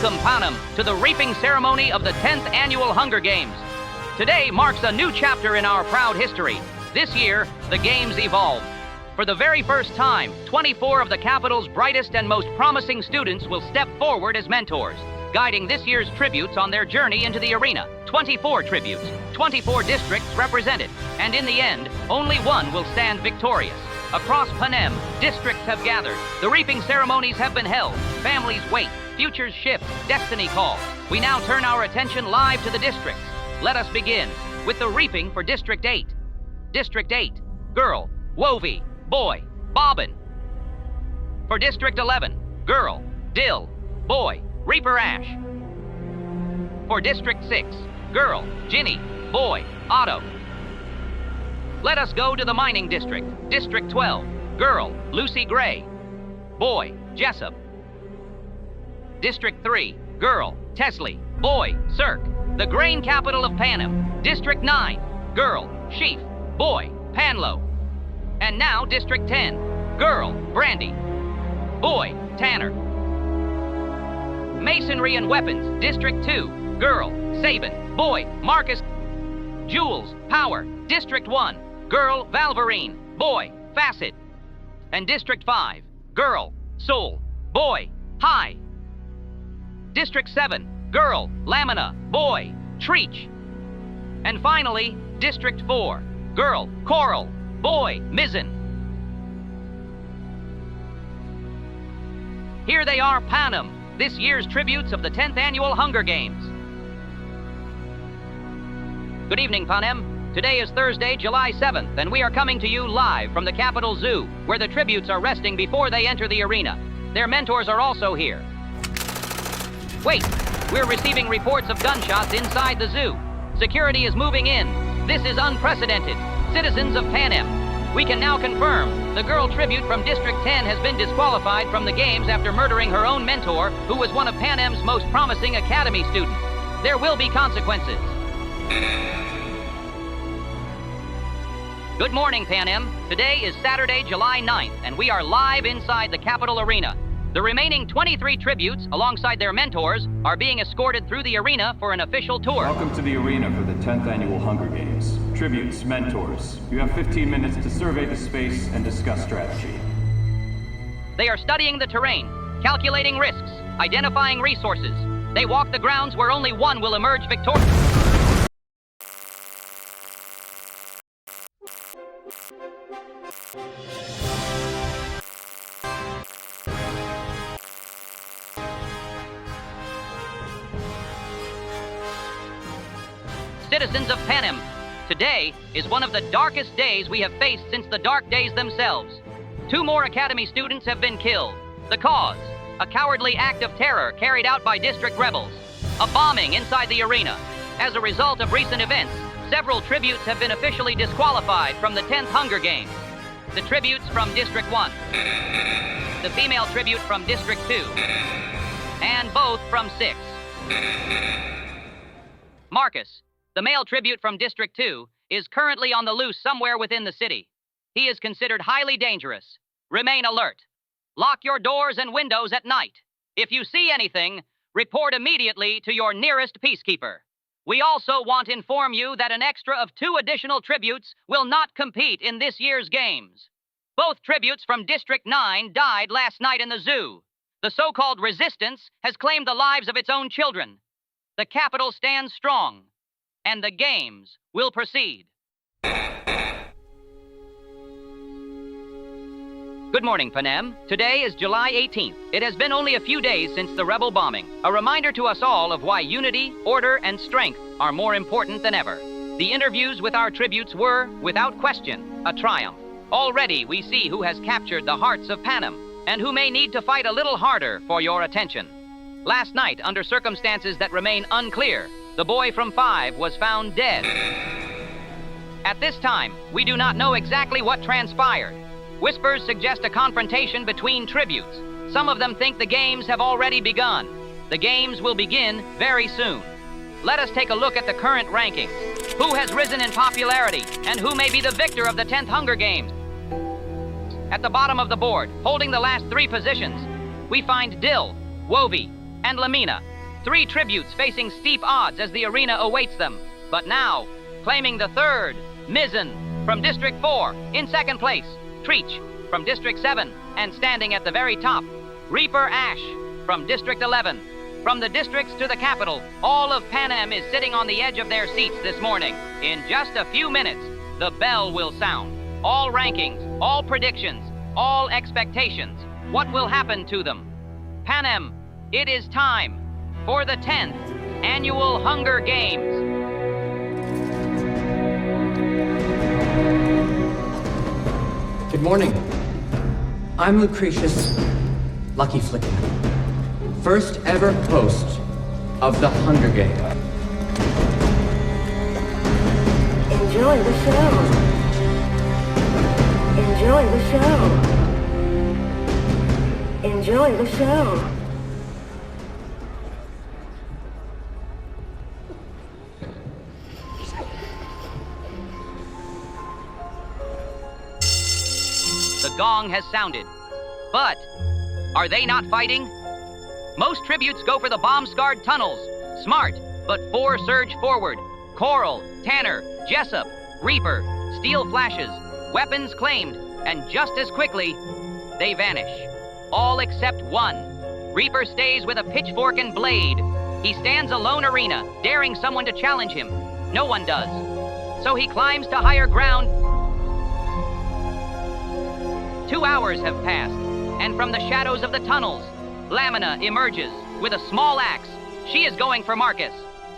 welcome Panem to the reaping ceremony of the 10th Annual Hunger Games. Today marks a new chapter in our proud history. This year, the Games evolved. For the very first time, 24 of the capital's brightest and most promising students will step forward as mentors, guiding this year's tributes on their journey into the arena. 24 tributes, 24 districts represented, and in the end, only one will stand victorious. Across Panem, districts have gathered. The reaping ceremonies have been held. Families wait. Futures shift. Destiny calls. We now turn our attention live to the districts. Let us begin with the reaping for District 8. District 8, girl, Wovie, boy, Bobbin. For District 11, girl, Dill, boy, Reaper Ash. For District 6, girl, Ginny, boy, Otto. Let us go to the mining district. District 12, girl, Lucy Gray, boy, Jessup. District 3, girl, Tesley, boy, Cirque, the grain capital of Panem. District 9, girl, Sheaf, boy, Panlo. And now District 10, girl, Brandy, boy, Tanner. Masonry and Weapons, District 2, girl, Sabin, boy, Marcus. Jewels, Power, District 1, girl, Valverine, boy, Facet. And District 5, girl, Soul, boy, High. District 7, girl, Lamina, boy, Treach. And finally, District 4, girl, Coral, boy, Mizzen. Here they are, Panem, this year's tributes of the 10th Annual Hunger Games. Good evening, Panem. Today is Thursday, July 7th, and we are coming to you live from the Capitol Zoo, where the tributes are resting before they enter the arena. Their mentors are also here. Wait, we're receiving reports of gunshots inside the zoo. Security is moving in. This is unprecedented. Citizens of Panem, we can now confirm the girl tribute from District 10 has been disqualified from the games after murdering her own mentor, who was one of Panem's most promising academy students. There will be consequences. Good morning, Panem. Today is Saturday, July 9th, and we are live inside the Capitol Arena. The remaining 23 tributes, alongside their mentors, are being escorted through the arena for an official tour. Welcome to the arena for the 10th Annual Hunger Games. Tributes, mentors, you have 15 minutes to survey the space and discuss strategy. They are studying the terrain, calculating risks, identifying resources. They walk the grounds where only one will emerge victorious. Citizens of Panem, today is one of the darkest days we have faced since the dark days themselves. 2 more Academy students have been killed. The cause, a cowardly act of terror carried out by district rebels. A bombing inside the arena. As a result of recent events, several tributes have been officially disqualified from the 10th Hunger Games. The tributes from District 1, the female tribute from District 2, and both from 6. Marcus, the male tribute from District 2, is currently on the loose somewhere within the city. He is considered highly dangerous. Remain alert. Lock your doors and windows at night. If you see anything, report immediately to your nearest peacekeeper. We also want to inform you that an extra of 2 additional tributes will not compete in this year's games. Both tributes from District 9 died last night in the zoo. The so-called resistance has claimed the lives of its own children. The capital stands strong, and the games will proceed. Good morning, Panem. Today is July 18th. It has been only a few days since the rebel bombing, a reminder to us all of why unity, order, and strength are more important than ever. The interviews with our tributes were, without question, a triumph. Already we see who has captured the hearts of Panem, and who may need to fight a little harder for your attention. Last night, under circumstances that remain unclear, the boy from 5 was found dead. At this time, we do not know exactly what transpired. Whispers suggest a confrontation between tributes. Some of them think the games have already begun. The games will begin very soon. Let us take a look at the current rankings. Who has risen in popularity, and who may be the victor of the 10th Hunger Games? At the bottom of the board, holding the last 3 positions, we find Dill, Wovie, and Lamina. 3 tributes facing steep odds as the arena awaits them. But now, claiming the third, Mizzen from District 4. In second place, Treach from District 7. And standing at the very top, Reaper Ash from District 11. From the districts to the capital, all of Panem is sitting on the edge of their seats this morning. In just a few minutes, the bell will sound. All rankings, all predictions, all expectations. What will happen to them? Panem, it is time for the 10th Annual Hunger Games. Good morning. I'm Lucretius Lucky Flicken, first ever host of the Hunger Games. Enjoy the show. Enjoy the show. Enjoy the show. The gong has sounded. But are they not fighting? Most tributes go for the bomb-scarred tunnels. Smart, but 4 surge forward. Coral, Tanner, Jessup, Reaper, steel flashes, weapons claimed, and just as quickly, they vanish. All except one. Reaper stays with a pitchfork and blade. He stands alone arena, daring someone to challenge him. No one does. So he climbs to higher ground. 2 hours have passed, and from the shadows of the tunnels, Lamina emerges with a small axe. She is going for Marcus.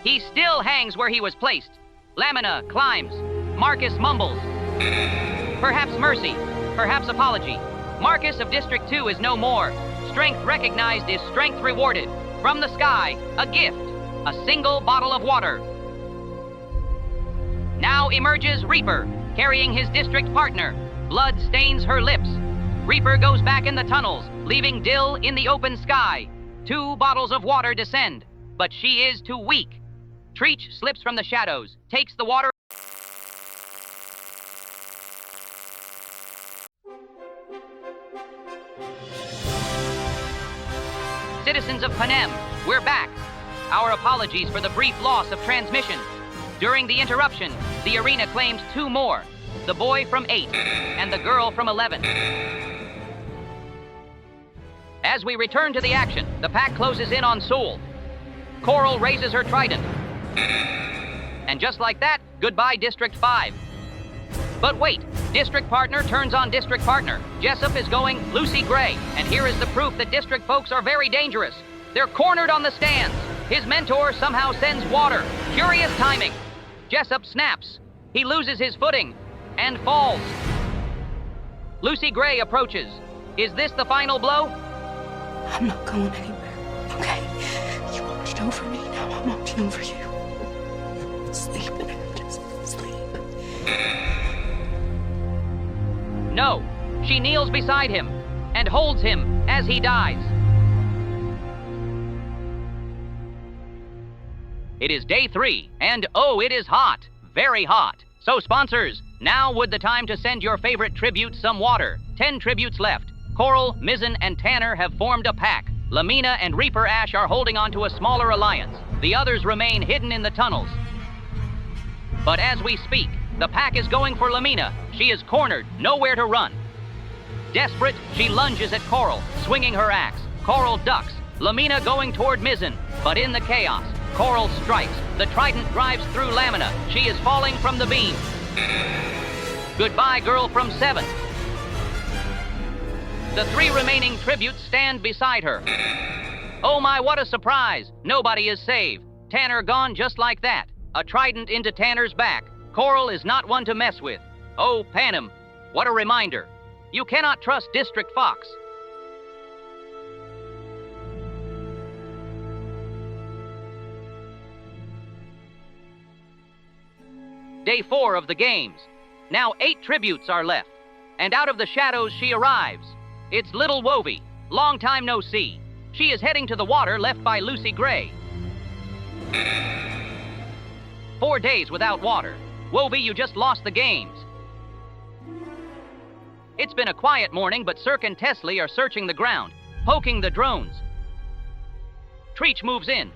He still hangs where he was placed. Lamina climbs. Marcus mumbles. Perhaps mercy, perhaps apology. Marcus of District 2 is no more. Strength recognized is strength rewarded. From the sky, a gift, a single bottle of water. Now emerges Reaper, carrying his district partner. Blood stains her lips. Reaper goes back in the tunnels, leaving Dill in the open sky. 2 bottles of water descend, but she is too weak. Treach slips from the shadows, takes the water. Citizens of Panem, we're back. Our apologies for the brief loss of transmission. During the interruption, the arena claimed 2 more. The boy from 8 and the girl from 11. As we return to the action, the pack closes in on Soul. Coral raises her trident. And just like that, goodbye District 5. But wait, District Partner turns on District Partner. Jessup is going Lucy Gray, and here is the proof that District folks are very dangerous. They're cornered on the stands. His mentor somehow sends water. Curious timing. Jessup snaps. He loses his footing and falls. Lucy Gray approaches. Is this the final blow? I'm not going anywhere, okay? You watched over me, now I'm watching over you. Sleep, just sleep. No. She kneels beside him and holds him as he dies. It is day 3, and oh, it is hot. Very hot. So sponsors, now would the time to send your favorite tribute some water. 10 tributes left. Coral, Mizzen, and Tanner have formed a pack. Lamina and Reaper Ash are holding on to a smaller alliance. The others remain hidden in the tunnels. But as we speak, the pack is going for Lamina. She is cornered, nowhere to run. Desperate, she lunges at Coral, swinging her axe. Coral ducks, Lamina going toward Mizzen. But in the chaos, Coral strikes. The trident drives through Lamina. She is falling from the beam. Goodbye, girl from 7. The 3 remaining tributes stand beside her. Oh my, what a surprise! Nobody is saved. Tanner gone just like that. A trident into Tanner's back. Coral is not one to mess with. Oh, Panem, what a reminder. You cannot trust District Fox. Day 4 of the games. Now 8 tributes are left. And out of the shadows she arrives. It's little Wovie. Long time no see. She is heading to the water left by Lucy Gray. 4 days without water. Wovie, you just lost the games. It's been a quiet morning, but Cirque and Tesley are searching the ground, poking the drones. Treach moves in.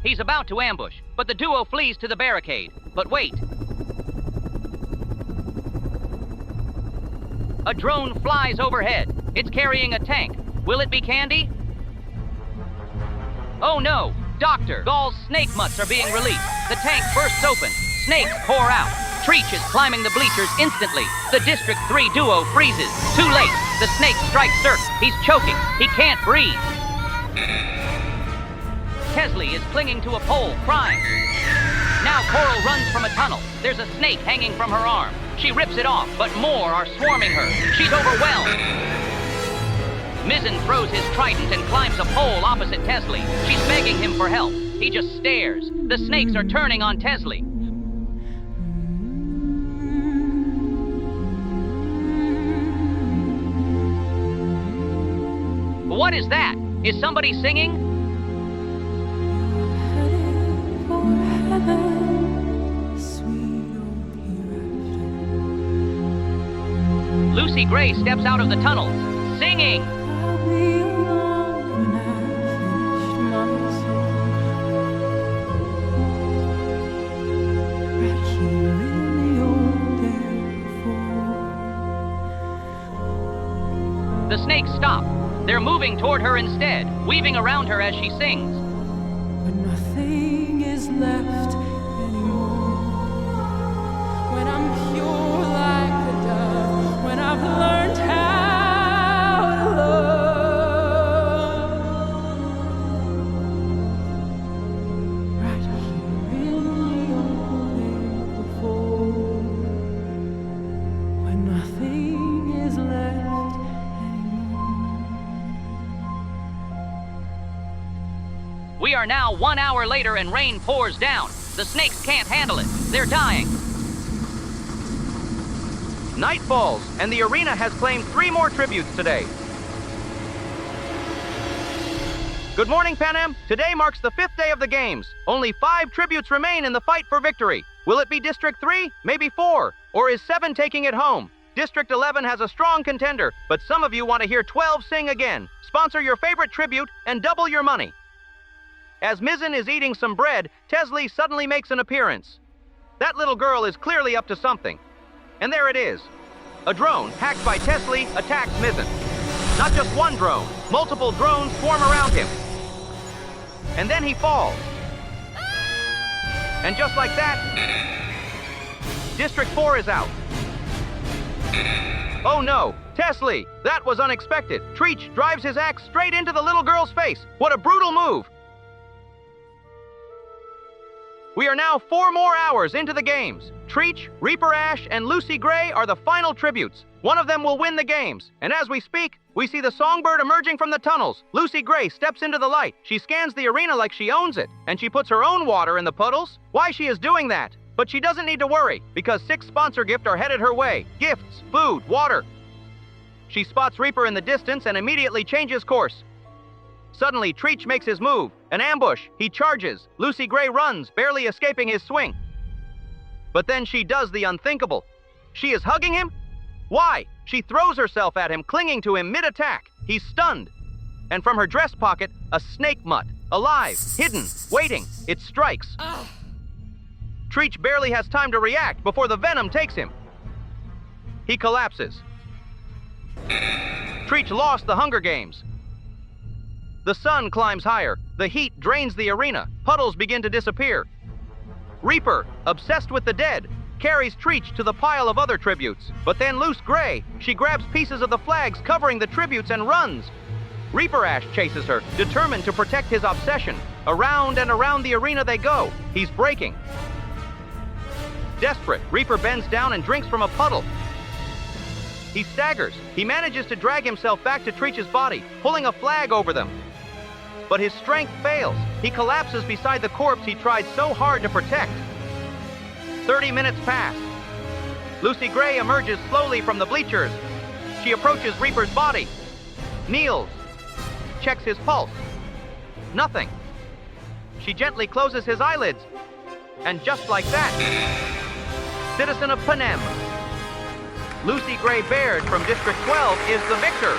He's about to ambush, but the duo flees to the barricade. But wait. A drone flies overhead. It's carrying a tank. Will it be Candy? Oh no! Dr. Gall's snake mutts are being released. The tank bursts open. Snakes pour out. Treach is climbing the bleachers instantly. The District 3 duo freezes. Too late. The snake strikes Dirk. He's choking. He can't breathe. Tesley is clinging to a pole, crying. Now Coral runs from a tunnel. There's a snake hanging from her arm. She rips it off, but more are swarming her. She's overwhelmed. Mizzen throws his trident and climbs a pole opposite Tesley. She's begging him for help. He just stares. The snakes are turning on Tesley. What is that? Is somebody singing? Lucy Gray steps out of the tunnels, singing. The snakes stop. They're moving toward her instead, weaving around her as she sings. When nothing is left anymore, when I'm pure like the dove, when I've learned how to love, right here in the open before, when nothing is left. We are now 1 hour later and rain pours down. The snakes can't handle it. They're dying. Night falls, and the arena has claimed 3 more tributes today. Good morning, Panem. Today marks the 5th day of the games. Only 5 tributes remain in the fight for victory. Will it be District 3? Maybe 4? Or is 7 taking it home? District 11 has a strong contender, but some of you want to hear 12 sing again. Sponsor your favorite tribute and double your money. As Mizzen is eating some bread, Tesley suddenly makes an appearance. That little girl is clearly up to something. And there it is. A drone, hacked by Tesley, attacks Mizzen. Not just one drone, multiple drones swarm around him. And then he falls. And just like that, District 4 is out. Oh no, Tesley, that was unexpected. Treach drives his axe straight into the little girl's face. What a brutal move. We are now 4 more hours into the games. Treach, Reaper Ash, and Lucy Gray are the final tributes. One of them will win the games. And as we speak, we see the songbird emerging from the tunnels. Lucy Gray steps into the light. She scans the arena like she owns it, and she puts her own water in the puddles. Why she is doing that? But she doesn't need to worry, because 6 sponsor gifts are headed her way. Gifts, food, water. She spots Reaper in the distance and immediately changes course. Suddenly, Treach makes his move. An ambush. He charges. Lucy Gray runs, barely escaping his swing. But then she does the unthinkable. She is hugging him? Why? She throws herself at him, clinging to him mid-attack. He's stunned. And from her dress pocket, a snake mutt. Alive, hidden, waiting. It strikes. Treach barely has time to react before the venom takes him. He collapses. Treach lost the Hunger Games. The sun climbs higher. The heat drains the arena. Puddles begin to disappear. Reaper, obsessed with the dead, carries Treach to the pile of other tributes. But then Lucy Gray, she grabs pieces of the flags covering the tributes and runs. Reaper Ash chases her, determined to protect his obsession. Around and around the arena they go. He's breaking. Desperate, Reaper bends down and drinks from a puddle. He staggers. He manages to drag himself back to Treach's body, pulling a flag over them. But his strength fails. He collapses beside the corpse he tried so hard to protect. 30 minutes pass. Lucy Gray emerges slowly from the bleachers. She approaches Reaper's body, kneels, checks his pulse. Nothing. She gently closes his eyelids. And just like that, Citizen of Panem, Lucy Gray Baird from District 12 is the victor.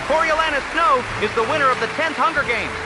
Coriolanus Snow is the winner of the 10th Hunger Games.